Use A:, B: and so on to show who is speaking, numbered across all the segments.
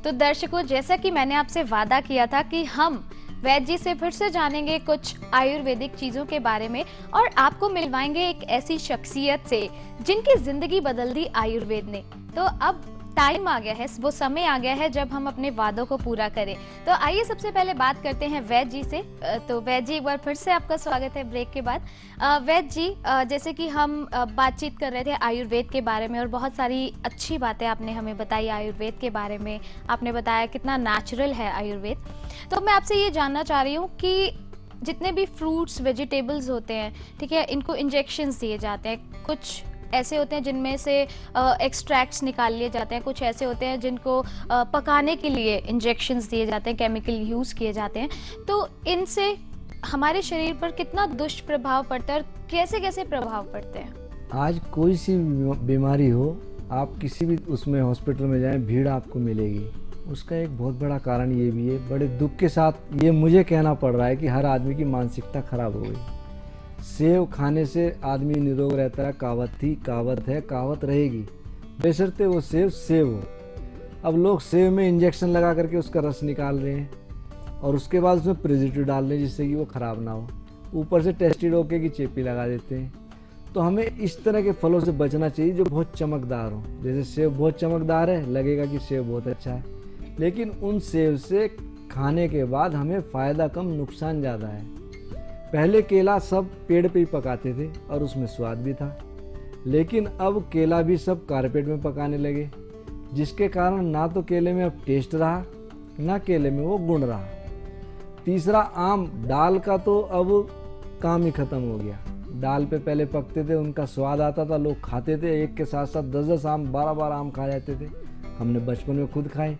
A: तो दर्शकों, जैसा कि मैंने आपसे वादा किया था कि हम वैद्य जी से फिर से जानेंगे कुछ आयुर्वेदिक चीजों के बारे में और आपको मिलवाएंगे एक ऐसी शख्सियत से जिनकी जिंदगी बदल दी आयुर्वेद ने। तो अब टाइम आ गया है, वो समय आ गया है जब हम अपने वादों को पूरा करें। तो आइए सबसे पहले बात करते हैं वैद्य जी से। तो वैद्य जी, एक बार फिर से आपका स्वागत है ब्रेक के बाद। वैद्य जी, जैसे कि हम बातचीत कर रहे थे आयुर्वेद के बारे में और बहुत सारी अच्छी बातें आपने हमें बताई आयुर्वेद के बारे में। आपने बताया कितना नेचुरल है आयुर्वेद। तो मैं आपसे ये जानना चाह रही हूँ कि जितने भी फ्रूट्स वेजिटेबल्स होते हैं, ठीक है, इनको इंजेक्शंस दिए जाते हैं। कुछ ऐसे होते हैं जिनमें से एक्सट्रैक्ट्स निकाल लिए जाते हैं, कुछ ऐसे होते हैं जिनको पकाने के लिए इंजेक्शंस दिए जाते हैं, केमिकल यूज़ किए जाते हैं। तो इनसे हमारे शरीर पर कितना दुष्प्रभाव पड़ता है और कैसे कैसे प्रभाव पड़ते हैं?
B: आज कोई सी बीमारी हो, आप किसी भी उसमें हॉस्पिटल में जाएं, भीड़ आपको मिलेगी। उसका एक बहुत बड़ा कारण ये भी है, बड़े दुख के साथ ये मुझे कहना पड़ रहा है कि हर आदमी की मानसिकता खराब हो गई। सेव खाने से आदमी निरोग रहता है, कहावत थी, कहावत है, कहावत रहेगी, बेशर्ते वो सेव हो। अब लोग सेव में इंजेक्शन लगा करके उसका रस निकाल रहे हैं और उसके बाद उसमें प्रिजर्वेटिव डाल रहे हैं जिससे कि वो ख़राब ना हो। ऊपर से टेस्टिडोके की चेपी लगा देते हैं। तो हमें इस तरह के फलों से बचना चाहिए जो बहुत चमकदार हो। जैसे सेव बहुत चमकदार है, लगेगा कि सेव बहुत अच्छा है, लेकिन उन सेव से खाने के बाद हमें फ़ायदा कम, नुकसान ज़्यादा है। पहले केला सब पेड़ पे ही पकाते थे और उसमें स्वाद भी था, लेकिन अब केला भी सब कारपेट में पकाने लगे, जिसके कारण ना तो केले में अब टेस्ट रहा, ना केले में वो गुण रहा। तीसरा, आम, डाल का तो अब काम ही ख़त्म हो गया। डाल पे पहले पकते थे, उनका स्वाद आता था, लोग खाते थे, एक के साथ साथ 10-10 आम, 12-12 आम खा जाते थे। हमने बचपन में खुद खाए,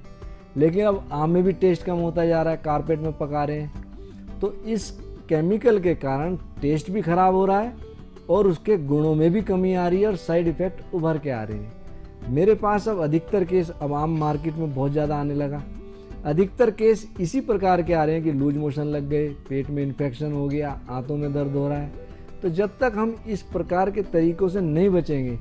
B: लेकिन अब आम में भी टेस्ट कम होता जा रहा है, कारपेट में पका रहे हैं। तो इस केमिकल के कारण टेस्ट भी खराब हो रहा है और उसके गुणों में भी कमी आ रही है और साइड इफ़ेक्ट उभर के आ रहे हैं। मेरे पास अब अधिकतर केस, अब आम मार्केट में बहुत ज़्यादा आने लगा, अधिकतर केस इसी प्रकार के आ रहे हैं कि लूज मोशन लग गए, पेट में इन्फेक्शन हो गया, आंतों में दर्द हो रहा है। तो जब तक हम इस प्रकार के तरीक़ों से नहीं बचेंगे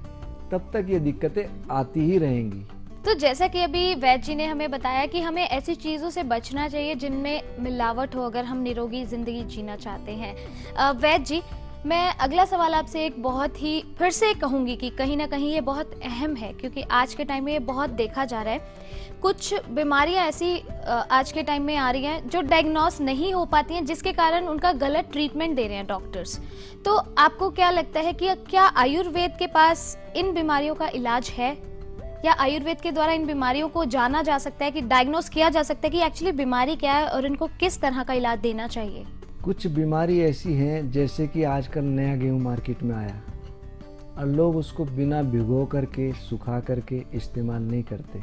B: तब तक ये दिक्कतें आती ही रहेंगी।
A: तो जैसा कि अभी वैद्य जी ने हमें बताया कि हमें ऐसी चीज़ों से बचना चाहिए जिनमें मिलावट हो, अगर हम निरोगी ज़िंदगी जीना चाहते हैं। वैद्य जी, मैं अगला सवाल आपसे एक बहुत ही फिर से कहूँगी कि कहीं ना कहीं ये बहुत अहम है, क्योंकि आज के टाइम में ये बहुत देखा जा रहा है। कुछ बीमारियां ऐसी आज के टाइम में आ रही हैं जो डायग्नोस नहीं हो पाती हैं, जिसके कारण उनका गलत ट्रीटमेंट दे रहे हैं डॉक्टर्स। तो आपको क्या लगता है कि क्या आयुर्वेद के पास इन बीमारियों का इलाज है, या आयुर्वेद के द्वारा इन बीमारियों को जाना जा सकता है, कि डायग्नोस किया जा सकता है कि एक्चुअली बीमारी क्या है और इनको किस तरह का इलाज देना चाहिए?
B: कुछ बीमारी ऐसी हैं, जैसे कि आजकल नया गेहूं मार्केट में आया और लोग उसको बिना भिगो करके, सुखा करके इस्तेमाल नहीं करते।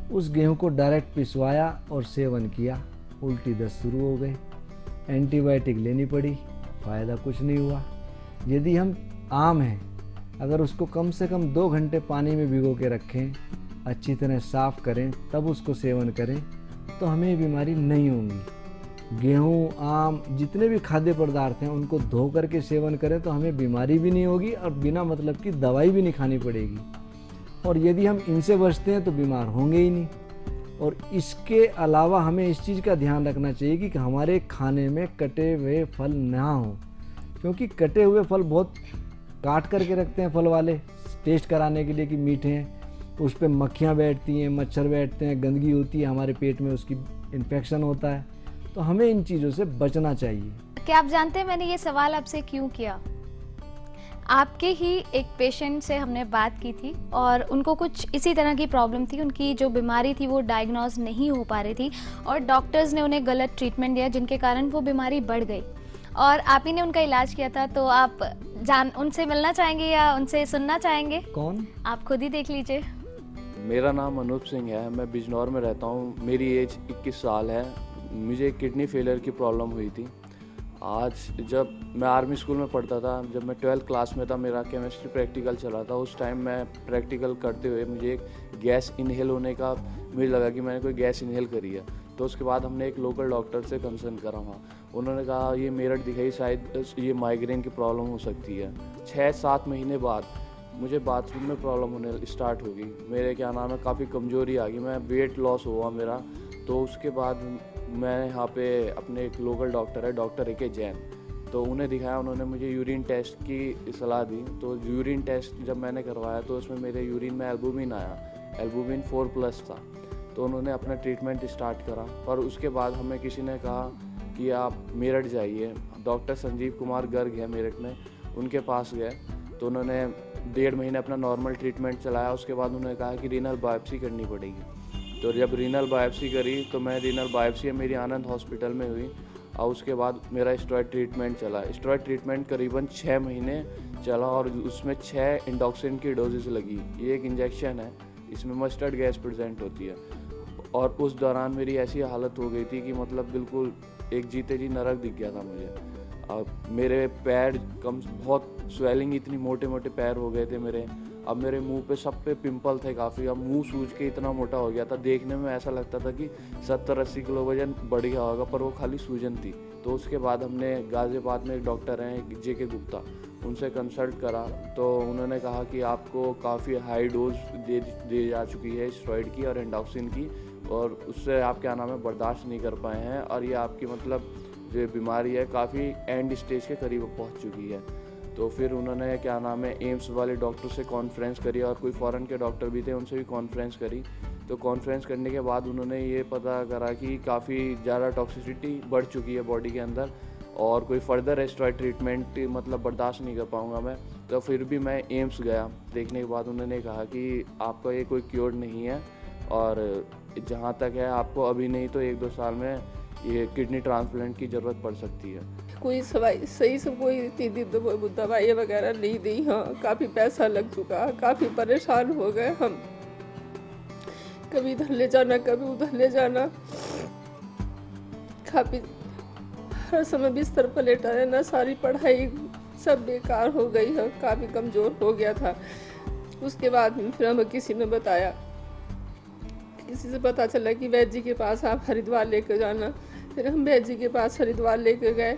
B: उस गेहूं को डायरेक्ट पिसवाया और सेवन किया, उल्टी दस्त शुरू हो गए, एंटीबायोटिक लेनी पड़ी, फ़ायदा कुछ नहीं हुआ। यदि हम आम हैं, अगर उसको कम से कम 2 घंटे पानी में भिगो के रखें, अच्छी तरह साफ़ करें, तब उसको सेवन करें, तो हमें ये बीमारी नहीं होगी। गेहूँ, आम, जितने भी खाद्य पदार्थ हैं उनको धो करके सेवन करें तो हमें बीमारी भी नहीं होगी और बिना मतलब की दवाई भी नहीं खानी पड़ेगी। और यदि हम इनसे बचते हैं तो बीमार होंगे ही नहीं। और इसके अलावा हमें इस चीज़ का ध्यान रखना चाहिए कि हमारे खाने में कटे हुए फल ना हों, क्योंकि कटे हुए फल बहुत काट करके रखते हैं फल वाले, टेस्ट कराने के लिए कि मीठे हैं। उस पर मक्खियाँ बैठती हैं, मच्छर बैठते हैं, गंदगी होती है हमारे पेट में, उसकी इन्फेक्शन होता है। तो हमें इन चीज़ों से बचना चाहिए।
A: क्या आप जानते हैं मैंने ये सवाल आपसे क्यों किया? आपके ही एक पेशेंट से हमने बात की थी और उनको कुछ इसी तरह की प्रॉब्लम थी। उनकी जो बीमारी थी वो डायग्नोज नहीं हो पा रही थी और डॉक्टर्स ने उन्हें गलत ट्रीटमेंट दिया, जिनके कारण वो बीमारी बढ़ गई और आप ही ने उनका इलाज किया था। तो आप उनसे मिलना चाहेंगे या उनसे सुनना चाहेंगे?
B: कौन?
A: आप खुद ही देख लीजिए।
C: मेरा नाम अनूप सिंह है, मैं बिजनौर में रहता हूँ। मेरी एज 21 साल है। मुझे किडनी फेलियर की प्रॉब्लम हुई थी। आज जब मैं आर्मी स्कूल में पढ़ता था, जब मैं 12th क्लास में था, मेरा केमिस्ट्री प्रैक्टिकल चला था। उस टाइम मैं प्रैक्टिकल करते हुए मुझे एक गैस इनहेल होने का, मुझे लगा कि मैंने कोई गैस इनहेल करी है। तो उसके बाद हमने एक लोकल डॉक्टर से कंसर्न करा वहाँ। उन्होंने कहा ये मेरठ दिखाई, शायद ये माइग्रेन की प्रॉब्लम हो सकती है। 6-7 महीने बाद मुझे बाथरूम में प्रॉब्लम होने स्टार्ट हो गई। मेरे क्या नाम है काफ़ी कमज़ोरी आ गई, मैं वेट लॉस हुआ मेरा। तो उसके बाद मैं यहाँ पे अपने एक लोकल डॉक्टर है, डॉक्टर A.K. जैन, तो उन्हें दिखाया। उन्होंने मुझे यूरिन टेस्ट की सलाह दी। तो यूरिन टेस्ट जब मैंने करवाया तो उसमें मेरे यूरिन में एल्बुमिन आया, एल्बुमिन 4+ था। तो उन्होंने अपना ट्रीटमेंट स्टार्ट करा। और उसके बाद हमें किसी ने कहा कि आप मेरठ जाइए, डॉक्टर संजीव कुमार गर्ग है मेरठ में, उनके पास गए। तो उन्होंने 1.5 महीने अपना नॉर्मल ट्रीटमेंट चलाया। उसके बाद उन्होंने कहा कि रीनल बायोप्सी करनी पड़ेगी। तो जब रीनल बायोप्सी करी तो मैं रीनल बायोप्सी मेरी आनंद हॉस्पिटल में हुई। और उसके बाद मेरा स्टेरॉयड ट्रीटमेंट चला। स्टेरॉयड ट्रीटमेंट करीबन 6 महीने चला और उसमें 6 इंडोक्सिन की डोजेस लगी। ये एक इंजेक्शन है, इसमें मस्टर्ड गैस प्रेजेंट होती है। और उस दौरान मेरी ऐसी हालत हो गई थी कि मतलब बिल्कुल एक जीते जी नरक दिख गया था मुझे। अब मेरे पैर बहुत स्वेलिंग, इतनी मोटे मोटे पैर हो गए थे मेरे। अब मेरे मुंह पे सब पे पिंपल थे काफ़ी। अब मुंह सूज के इतना मोटा हो गया था, देखने में ऐसा लगता था कि 70-80 किलो वजन बढ़ गया होगा, पर वो खाली सूजन थी। तो उसके बाद हमने गाज़ियाबाद में एक डॉक्टर हैं J.K. गुप्ता, उनसे कंसल्ट करा। तो उन्होंने कहा कि आपको काफ़ी हाई डोज दे जा चुकी है स्टेरॉयड की और एंडोक्सिन की, और उससे आप क्या नाम है बर्दाश्त नहीं कर पाए हैं, और ये आपकी मतलब जो बीमारी है काफ़ी एंड स्टेज के करीब पहुंच चुकी है। तो फिर उन्होंने क्या नाम है एम्स वाले डॉक्टर से कॉन्फ्रेंस करी, और कोई फॉरेन के डॉक्टर भी थे उनसे भी कॉन्फ्रेंस करी। तो कॉन्फ्रेंस करने के बाद उन्होंने ये पता करा कि काफ़ी ज़्यादा टॉक्सिसिटी बढ़ चुकी है बॉडी के अंदर, और कोई फर्दर स्टेरॉयड ट्रीटमेंट मतलब बर्दाश्त नहीं कर पाऊँगा मैं। तो फिर भी मैं एम्स गया। देखने के बाद उन्होंने कहा कि आपका ये कोई क्योर नहीं है, और जहाँ तक है आपको अभी नहीं तो 1-2 साल में ये किडनी ट्रांसप्लांट की ज़रूरत पड़ सकती है।
D: कोई सही से कोई इतनी दवाई वगैरह नहीं दी। हाँ, काफ़ी पैसा लग चुका, काफ़ी परेशान हो गए हम। कभी इधर ले जाना, कभी उधर ले जाना, काफ़ी हर समय बिस्तर पर लेटा रहना। सारी पढ़ाई सब बेकार हो गई है, काफ़ी कमज़ोर हो गया था। उसके बाद फिर हमें किसी ने बताया, किसी से पता चला कि वैद्य जी के पास आप हरिद्वार लेकर जाना। फिर हम वैद्य जी के पास हरिद्वार लेकर गए,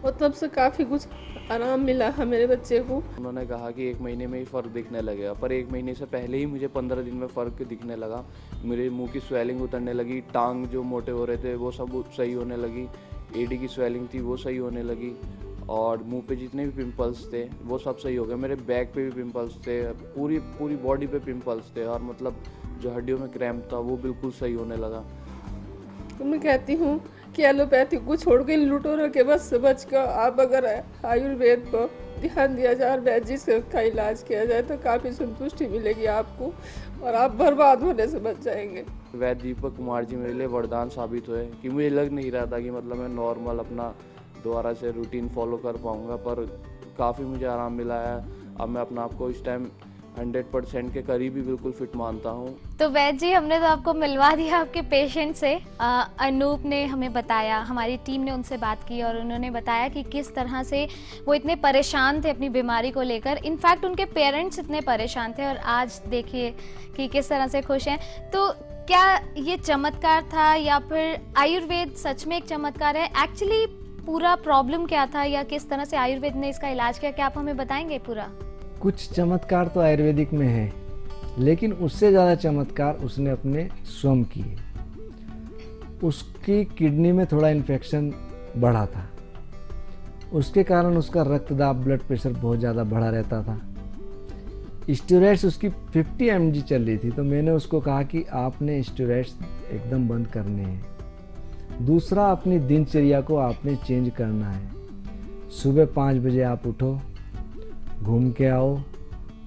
D: और तब से काफ़ी कुछ आराम मिला है मेरे बच्चे को।
C: उन्होंने कहा कि 1 महीने में ही फ़र्क दिखने लगेगा, पर 1 महीने से पहले ही मुझे 15 दिन में फ़र्क दिखने लगा। मेरे मुंह की स्वेलिंग उतरने लगी, टांग जो मोटे हो रहे थे वो सब सही होने लगी, एडी की स्वेलिंग थी वो सही होने लगी, और मुंह पे जितने भी पिंपल्स थे वो सब सही हो गए। मेरे बैक पे भी पिंपल्स थे, पूरी बॉडी पे पिंपल्स थे, और मतलब जो हड्डियों में क्रैम्प था वो बिल्कुल सही होने लगा।
D: तो मैं कहती हूँ कि एलोपैथी को छोड़ के इन लुटेरों के बस से बच कर आप अगर आयुर्वेद पर ध्यान दिया जाए, वैद्य जी का इलाज किया जाए, तो काफ़ी संतुष्टि मिलेगी आपको, और आप बर्बाद होने से बच जाएंगे।
C: वैद्य दीपक कुमार जी मेरे लिए वरदान साबित हुए कि मुझे लग नहीं रहा था कि मतलब मैं नॉर्मल अपना दोबारा से रूटीन फॉलो कर पाऊँगा, पर काफ़ी मुझे आराम मिला है। अब मैं अपना आपको इस टाइम 100% के करीब ही बिल्कुल फिट मानता हूँ।
A: तो वैद्य जी, हमने तो आपको मिलवा दिया आपके पेशेंट से। अनूप ने हमें बताया, हमारी टीम ने उनसे बात की और उन्होंने बताया कि किस तरह से वो इतने परेशान थे अपनी बीमारी को लेकर। इनफैक्ट उनके पेरेंट्स इतने परेशान थे, और आज देखिए कि किस तरह से खुश हैं। तो क्या ये चमत्कार था, या फिर आयुर्वेद सच में एक चमत्कार है? एक्चुअली पूरा प्रॉब्लम क्या था, या किस तरह से आयुर्वेद ने इसका इलाज किया, क्या आप हमें बताएंगे पूरा?
B: कुछ चमत्कार तो आयुर्वेदिक में है, लेकिन उससे ज़्यादा चमत्कार उसने अपने स्वयं किए। उसकी किडनी में थोड़ा इन्फेक्शन बढ़ा था, उसके कारण उसका रक्तदाब, ब्लड प्रेशर बहुत ज़्यादा बढ़ा रहता था। स्टेरॉइड्स उसकी 50 mg चल रही थी, तो मैंने उसको कहा कि आपने स्टेरॉइड्स एकदम बंद करने हैं। दूसरा, अपनी दिनचर्या को आपने चेंज करना है। सुबह 5 बजे आप उठो, घूम के आओ,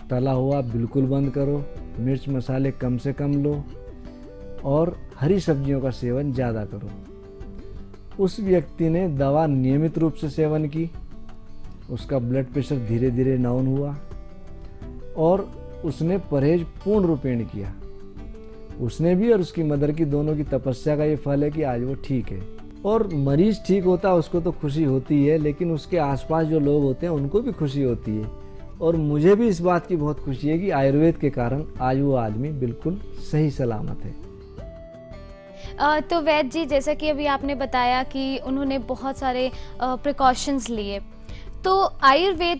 B: तला हुआ बिल्कुल बंद करो, मिर्च मसाले कम से कम लो, और हरी सब्जियों का सेवन ज़्यादा करो। उस व्यक्ति ने दवा नियमित रूप से सेवन की, उसका ब्लड प्रेशर धीरे धीरे डाउन हुआ, और उसने परहेज पूर्ण रूपेण किया। उसने भी और उसकी मदर की, दोनों की तपस्या का ये फल है कि आज वो ठीक है। और मरीज ठीक होता है उसको तो खुशी होती है, लेकिन उसके आसपास जो लोग होते हैं उनको भी खुशी होती है। और मुझे भी इस बात की बहुत खुशी है कि आयुर्वेद के कारण आज वो आदमी बिल्कुल सही सलामत है।
A: तो वैद्य जी, जैसा कि अभी आपने बताया कि उन्होंने बहुत सारे प्रिकॉशंस लिए, तो आयुर्वेद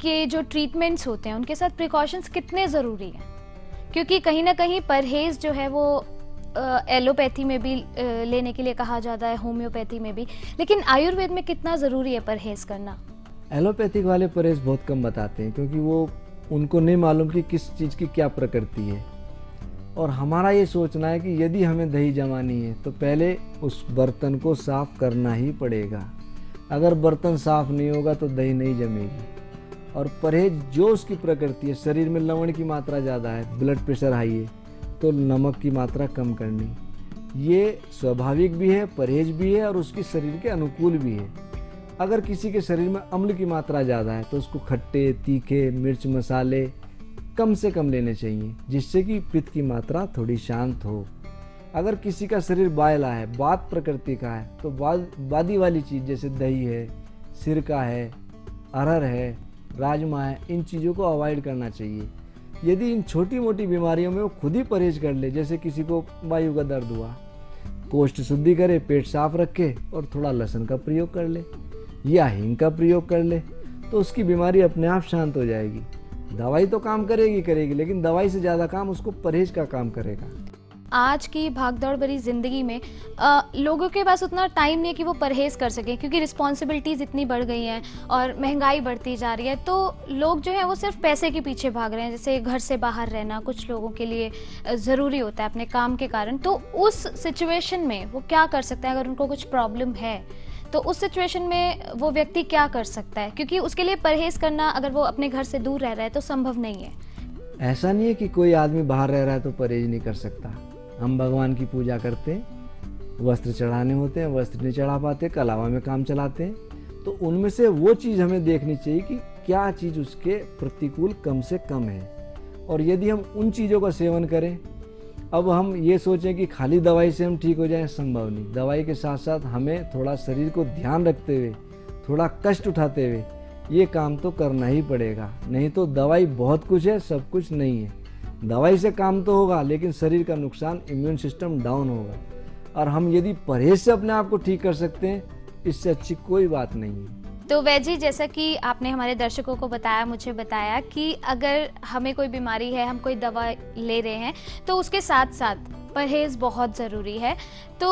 A: के जो ट्रीटमेंट्स होते हैं उनके साथ प्रिकॉशंस कितने ज़रूरी हैं? क्योंकि कहीं ना कहीं परहेज़ जो है वो एलोपैथी में भी लेने के लिए कहा जाता है, होम्योपैथी में भी, लेकिन आयुर्वेद में कितना ज़रूरी है परहेज़ करना?
B: एलोपैथिक वाले परहेज़ बहुत कम बताते हैं, क्योंकि वो उनको नहीं मालूम कि किस चीज़ की क्या प्रकृति है। और हमारा ये सोचना है कि यदि हमें दही जमानी है तो पहले उस बर्तन को साफ़ करना ही पड़ेगा। अगर बर्तन साफ़ नहीं होगा तो दही नहीं जमेगी। और परहेज जो उसकी प्रकृति है, शरीर में लवण की मात्रा ज़्यादा है, ब्लड प्रेशर हाई है, तो नमक की मात्रा कम करनी, ये स्वाभाविक भी है, परहेज भी है और उसकी शरीर के अनुकूल भी है। अगर किसी के शरीर में अम्ल की मात्रा ज़्यादा है तो उसको खट्टे, तीखे, मिर्च मसाले कम से कम लेने चाहिए, जिससे कि पित्त की मात्रा थोड़ी शांत हो। अगर किसी का शरीर बायला है, वात प्रकृति का है, तो वादी वाली चीज़ जैसे दही है, सिरका है, अरहर है, राजमा है, इन चीज़ों को अवॉइड करना चाहिए। यदि इन छोटी मोटी बीमारियों में वो खुद ही परहेज कर ले, जैसे किसी को वायु का दर्द हुआ, कोष्ठ शुद्धि करे, पेट साफ रखे और थोड़ा लहसुन का प्रयोग कर ले या हींग का प्रयोग कर ले, तो उसकी बीमारी अपने आप शांत हो जाएगी। दवाई तो काम करेगी, लेकिन दवाई से ज़्यादा काम उसको परहेज का काम करेगा।
A: आज की भागदौड़ भरी ज़िंदगी में लोगों के पास उतना टाइम नहीं है कि वो परहेज़ कर सकें, क्योंकि रिस्पॉन्सिबिलिटीज़ इतनी बढ़ गई हैं और महंगाई बढ़ती जा रही है, तो लोग जो है वो सिर्फ पैसे के पीछे भाग रहे हैं। जैसे घर से बाहर रहना कुछ लोगों के लिए ज़रूरी होता है अपने काम के कारण, तो उस सिचुएशन में वो क्या कर सकता है? अगर उनको कुछ प्रॉब्लम है तो उस सिचुएशन में वो व्यक्ति क्या कर सकता है? क्योंकि उसके लिए परहेज़ करना, अगर वो अपने घर से दूर रह रहा है, तो संभव नहीं है।
B: ऐसा नहीं है कि कोई आदमी बाहर रह रहा है तो परहेज नहीं कर सकता। हम भगवान की पूजा करते हैं, वस्त्र चढ़ाने होते हैं, वस्त्र नहीं चढ़ा पाते, कलावा में काम चलाते हैं, तो उनमें से वो चीज़ हमें देखनी चाहिए कि क्या चीज़ उसके प्रतिकूल कम से कम है। और यदि हम उन चीज़ों का सेवन करें, अब हम ये सोचें कि खाली दवाई से हम ठीक हो जाएं, संभव नहीं। दवाई के साथ साथ हमें थोड़ा शरीर को ध्यान रखते हुए, थोड़ा कष्ट उठाते हुए ये काम तो करना ही पड़ेगा। नहीं तो दवाई बहुत कुछ है, सब कुछ नहीं है। दवाई से काम तो होगा, लेकिन शरीर का नुकसान, इम्यून सिस्टम डाउन होगा। और हम यदि परहेज से अपने आप को ठीक कर सकते हैं, इससे अच्छी कोई बात नहीं है।
A: तो वैजी, जैसा कि आपने हमारे दर्शकों को बताया, मुझे बताया कि अगर हमें कोई बीमारी है, हम कोई दवा ले रहे हैं, तो उसके साथ साथ परहेज बहुत ज़रूरी है। तो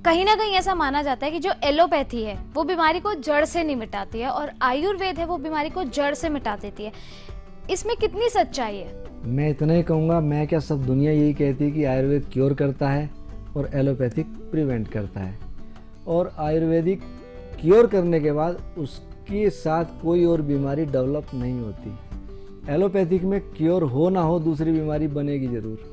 A: कहीं ना कहीं ऐसा माना जाता है कि जो एलोपैथी है वो बीमारी को जड़ से नहीं मिटाती है और आयुर्वेद है वो बीमारी को जड़ से मिटा देती है। इसमें कितनी सच्चाई है?
B: मैं इतना ही कहूँगा, मैं क्या, सब दुनिया यही कहती है कि आयुर्वेद क्योर करता है और एलोपैथिक प्रिवेंट करता है। और आयुर्वेदिक क्योर करने के बाद उसके साथ कोई और बीमारी डेवलप नहीं होती। एलोपैथिक में क्योर हो ना हो, दूसरी बीमारी बनेगी जरूर।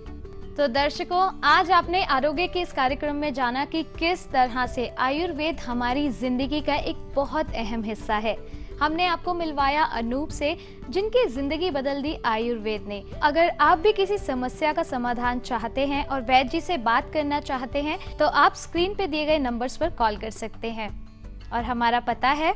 A: तो दर्शकों, आज आपने आरोग्य के इस कार्यक्रम में जाना कि किस तरह से आयुर्वेद हमारी जिंदगी का एक बहुत अहम हिस्सा है। हमने आपको मिलवाया अनूप से, जिनकी जिंदगी बदल दी आयुर्वेद ने। अगर आप भी किसी समस्या का समाधान चाहते हैं और वैद्य जी से बात करना चाहते हैं, तो आप स्क्रीन पे दिए गए नंबर्स पर कॉल कर सकते हैं। और हमारा पता है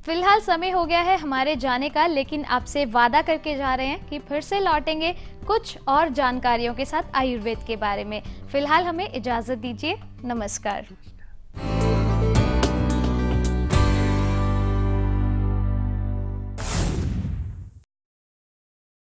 A: फिलहाल समय हो गया है हमारे जाने का, लेकिन आपसे वादा करके जा रहे हैं कि फिर से लौटेंगे कुछ और जानकारियों के साथ आयुर्वेद के बारे में। फिलहाल हमें इजाजत दीजिए। नमस्कार।